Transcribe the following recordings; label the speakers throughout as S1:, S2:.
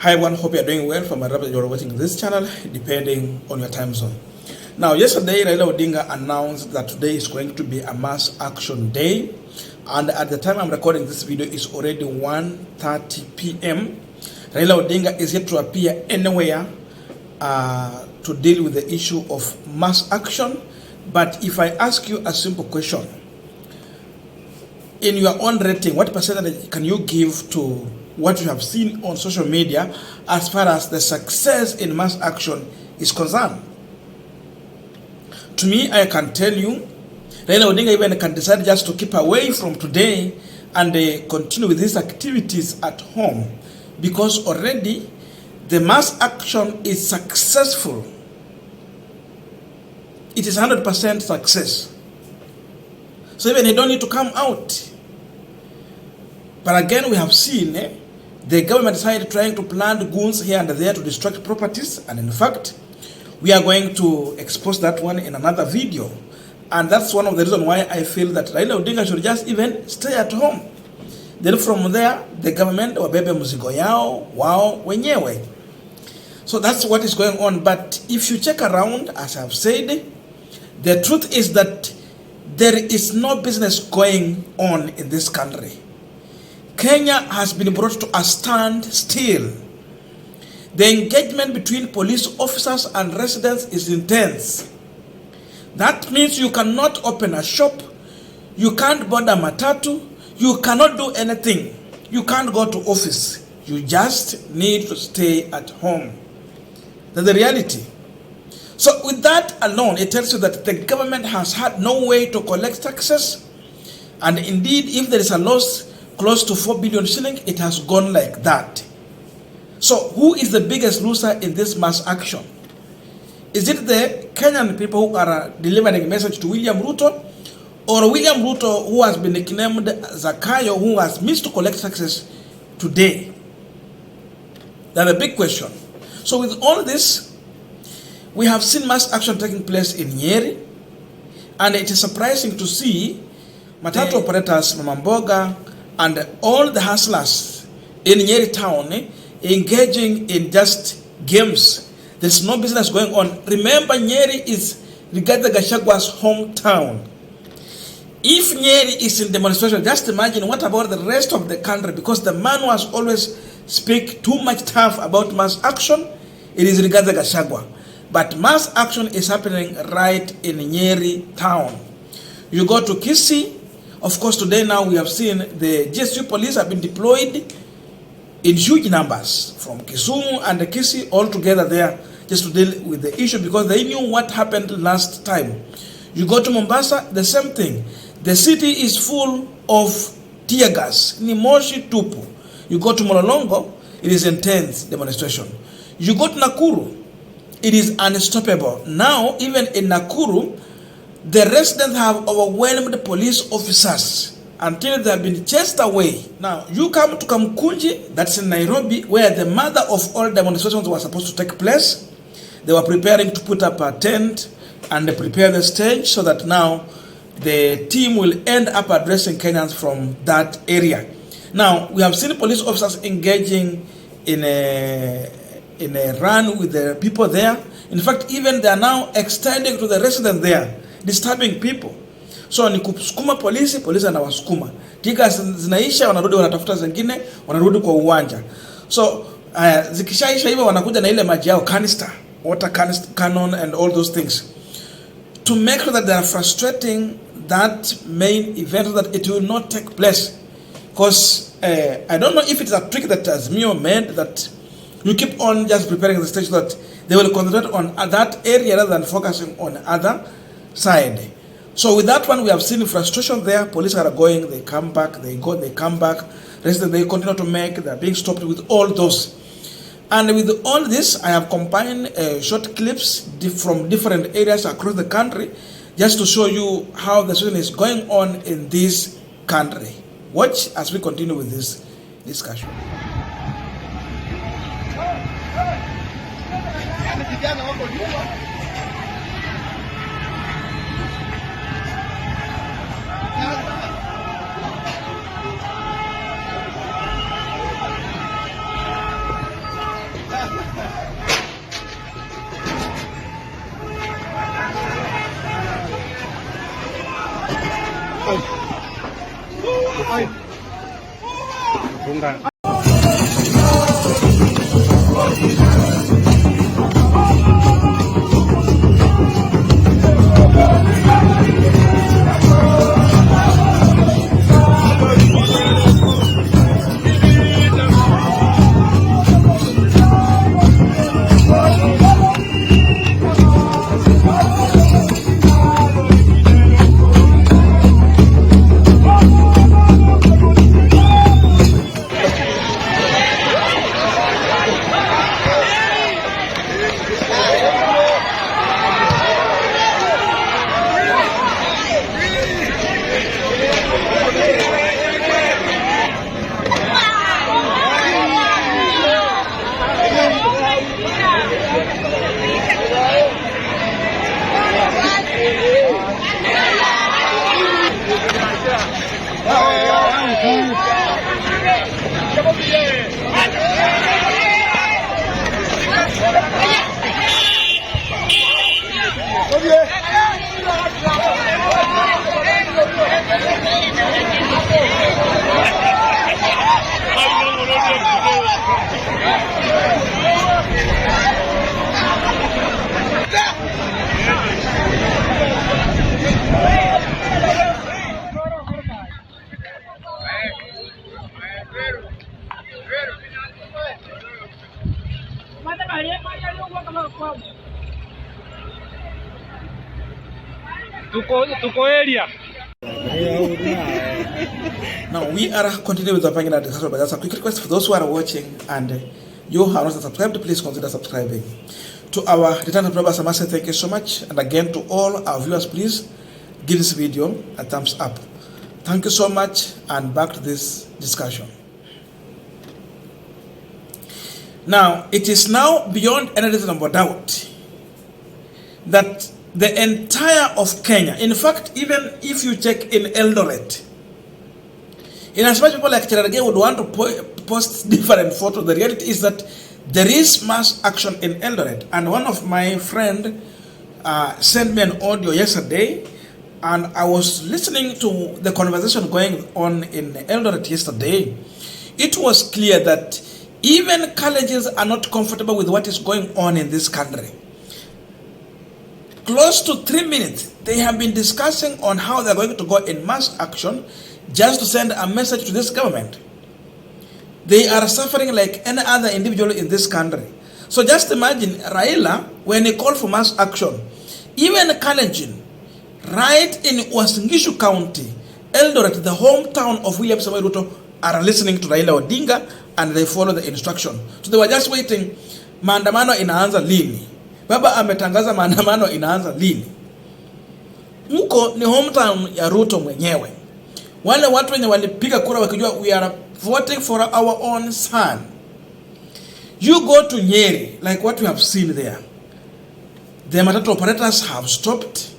S1: Hi everyone, hope you are doing well from wherever you are watching this channel, depending on your time zone. Now, yesterday, Raila Odinga announced that today is going to be a mass action day. And at the time I'm recording this video, it's already 1:30 p.m. Raila Odinga is yet to appear anywhere to deal with the issue of mass action. But if I ask you a simple question, in your own rating, what percentage can you give to what you have seen on social media as far as the success in mass action is concerned? To me, I can tell you, Raila Odinga even can decide just to keep away from today and continue with his activities at home, because already the mass action is successful. It is 100% success. So even he don't need to come out. But again, we have seen the government side trying to plant goons here and there to destruct properties. And in fact, we are going to expose that one in another video. And that's one of the reasons why I feel that Raila Odinga should just even stay at home. Then from there, the government wabebe mzigo yao, wao, wenyewe. So that's what is going on. But if you check around, as I've said, the truth is that there is no business going on in this country. Kenya has been brought to a standstill. The engagement between police officers and residents is intense. That means you cannot open a shop, you can't board a matatu, you cannot do anything. You can't go to office. You just need to stay at home. That's the reality. So with that alone, it tells you that the government has had no way to collect taxes. And indeed, if there is a loss close to 4 billion shillings, it has gone like that. So who is the biggest loser in this mass action? Is it the Kenyan people who are delivering a message to William Ruto, or William Ruto, who has been nicknamed Zakayo, who has missed to collect taxes today? That's a big question. So with all this, we have seen mass action taking place in Nyeri, and it is surprising to see matatu operators, Mamamboga, and all the hustlers in Nyeri town engaging in just games. There's no business going on. Remember, Nyeri is regarded Gachagua's hometown. If Nyeri is in demonstration, just imagine what about the rest of the country, because the man was always speak too much tough about mass action. It is regarded Gachagua. But mass action is happening right in Nyeri town. You go to Kisii. Of course, today now we have seen the GSU police have been deployed in huge numbers from Kisumu and Kisii all together there just to deal with the issue, because they knew what happened last time. You go to Mombasa, the same thing. The city is full of tear gas. Ni moshi tupu. You go to Mololongo, it is intense demonstration. You go to Nakuru, it is unstoppable. Now, even in Nakuru, the residents have overwhelmed police officers until they have been chased away. Now, you come to Kamkunji, that's in Nairobi, where the mother of all demonstrations was supposed to take place. They were preparing to put up a tent and prepare the stage so that now the team will end up addressing Kenyans from that area. Now, we have seen police officers engaging in a run with the people there. In fact, even they are now extending to the residents there, disturbing people. So ni kusukuma polisi anawasukuma. Tika zinaisha, wanarudi wanatafuta zingine, wanarudi kwa uwanja. So zikishaisha hivyo wanakuja na ile maji yao, canister, water cannon and all those things, to make sure that they are frustrating that main event so that it will not take place. Because I don't know if it's a trick that Azimio made, that you keep on just preparing the stage so that they will concentrate on that area rather than focusing on other side. So with that one, we have seen frustration there. Police are going, they come back, they go, they come back. Residents, they continue to make, they're being stopped with all those. And with all this, I have combined short clips from different areas across the country just to show you how the situation is going on in this country. Watch as we continue with this discussion.
S2: Funga. Tuko area.
S1: Now we are continuing with the panel discussion, but that's a quick request for those who are watching and you have not subscribed, please consider subscribing. To our returning members, I must say thank you so much, and again to all our viewers, please give this video a thumbs up. Thank you so much, and back to this discussion. Now, it is now beyond any reasonable doubt that the entire of Kenya, in fact, even if you check in Eldoret, in as much people like Cherargei would want to post different photos, the reality is that there is mass action in Eldoret. And one of my friend sent me an audio yesterday, and I was listening to the conversation going on in Eldoret yesterday. It was clear that even colleges are not comfortable with what is going on in this country. Close to 3 minutes, they have been discussing on how they're going to go in mass action just to send a message to this government. They are suffering like any other individual in this country. So just imagine Raila, when he called for mass action, even Kalenjin, right in Uasin Gishu County, Eldoret, the hometown of William Samoei Ruto, are listening to Raila Odinga and they follow the instruction. So they were just waiting, maandamano inaanza lini? Baba ametangaza maandamano inaanza lini? Huko ni hometown ya Ruto mwenyewe. Wale watu wenye walipiga kura wakijua we are voting for our own son. You go to Nyeri, like what we have seen there. The matatu operators have stopped.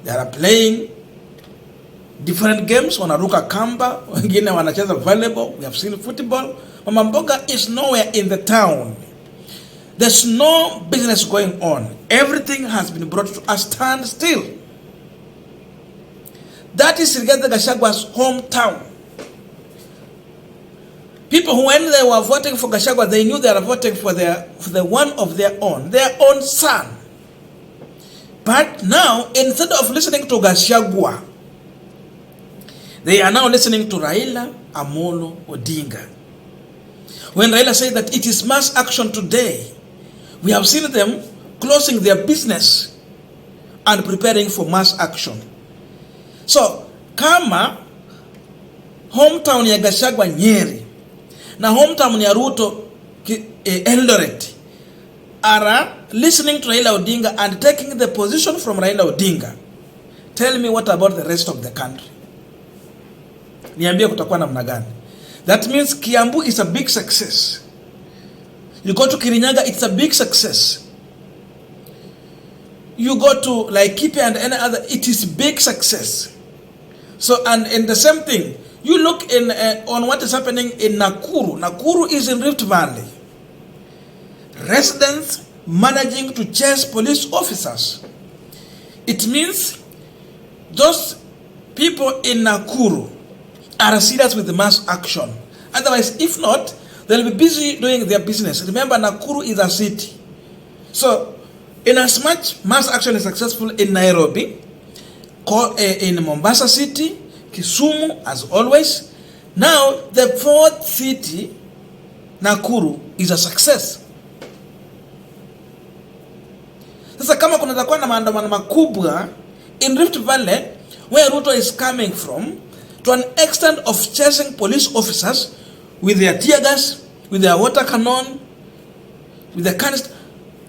S1: They are playing different games. Wanaruka kamba, wengine wanacheza volleyball. We have seen football. Mama Mboga is nowhere in the town. There's no business going on. Everything has been brought to a standstill. That is Rigathi Gachagua's hometown. People who, when they were voting for Gachagua, they knew they were voting for the one of their own son. But now, instead of listening to Gachagua, they are now listening to Raila Amolo Odinga. When Raila said that it is mass action today, we have seen them closing their business and preparing for mass action. So, kama hometown ya Gachagua Nyeri na hometown ya Ruto Eldoret are listening to Raila Odinga and taking the position from Raila Odinga, tell me what about the rest of the country? Niambie kutakuwa namna gani? That means Kiambu is a big success. You go to Kirinyaga, it's a big success. You go to Laikipia and any other, it is big success. So, and the same thing, you look in on what is happening in Nakuru. Nakuru is in Rift Valley. residents managing to chase police officers. It means those people in Nakuru are serious with the mass action. Otherwise, if not, they'll be busy doing their business. Remember, Nakuru is a city. So, in as much mass action is successful in Nairobi, in Mombasa City, Kisumu, as always, now the fourth city, Nakuru, is a success. Sasa kama kunaweza kuwa na maandamano makubwa in Rift Valley, where Ruto is coming from, to an extent of chasing police officers with their tear gas, with their water cannon, with the canister,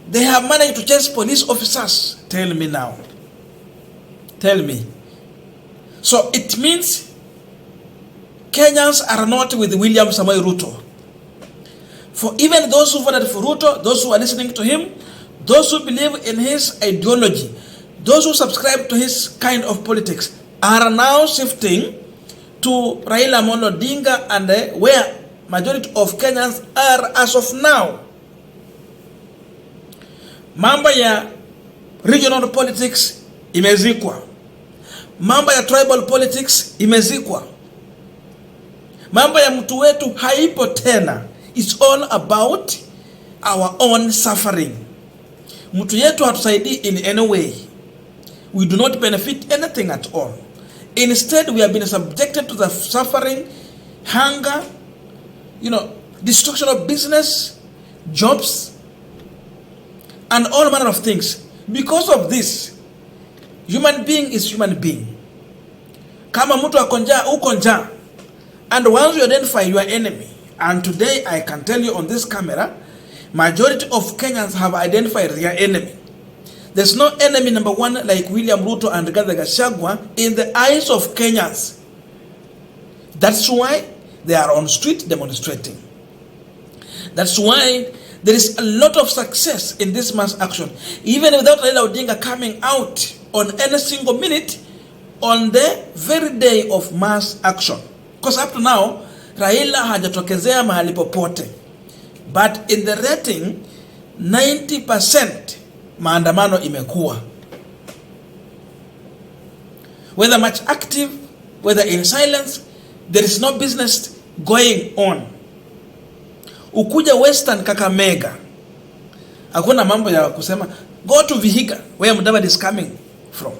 S1: they have managed to chase police officers. Tell me now. Tell me. So it means Kenyans are not with William Samoei Ruto. For even those who voted for Ruto, those who are listening to him, those who believe in his ideology, those who subscribe to his kind of politics, are now shifting to Raila Amolo Odinga and where majority of Kenyans are as of now. Mambo ya regional politics imezikwa. Mambo ya tribal politics imezikwa. Mambo ya mtu wetu haipo tena. It's all about our own suffering. Mtu yetu hatusaidii in any way. We do not benefit anything at all. Instead, we have been subjected to the suffering, hunger, destruction of business, jobs, and all manner of things. Because of this, human being is human being. Kama mtu akonja, ukonja. And once you identify your enemy, and today I can tell you on this camera, majority of Kenyans have identified their enemy. There's no enemy number one like William Ruto and Gachagua in the eyes of Kenyans. That's why they are on street demonstrating. That's why there is a lot of success in this mass action. Even without Raila Odinga coming out on any single minute on the very day of mass action. Because up to now, Raila hajatokezea mahali popote. But in the rating, 90% maandamano imekuwa. Whether much active, whether in silence, there is no business going on. Ukuja Western Kakamega, hakuna mambo ya kusema go to Vihiga where Mudavadi is coming from.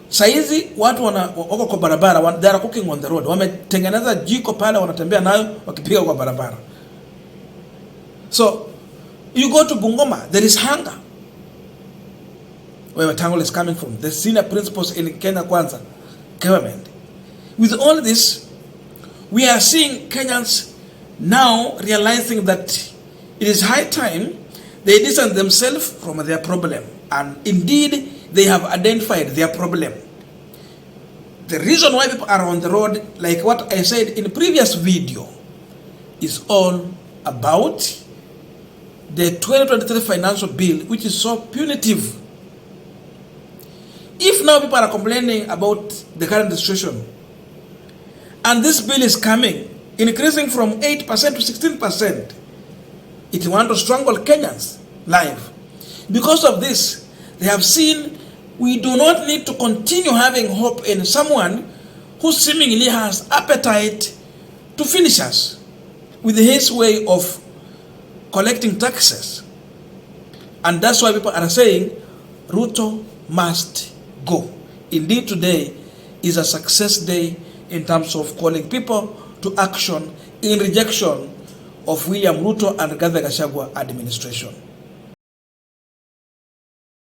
S1: Saizi watu wako kwa barabara, they are cooking on the road. Wametengeneza jiko pale wanatembea nayo wakipiga kwa barabara. So you go to Bungoma, there is hunger. Where Wetangula is coming from, the senior principals in Kenya Kwanza government. With all this, we are seeing Kenyans now realizing that it is high time they distance themselves from their problem. And indeed, they have identified their problem. The reason why people are on the road, like what I said in the previous video, is all about the 2023 financial bill, which is so punitive. If now people are complaining about the current situation, and this bill is coming, increasing from 8% to 16%, it wants to strangle Kenyans live. Because of this, they have seen we do not need to continue having hope in someone who seemingly has appetite to finish us with his way of collecting taxes. And that's why people are saying Ruto must go. Indeed, today is a success day in terms of calling people to action in rejection of William Ruto and Gachagua administration.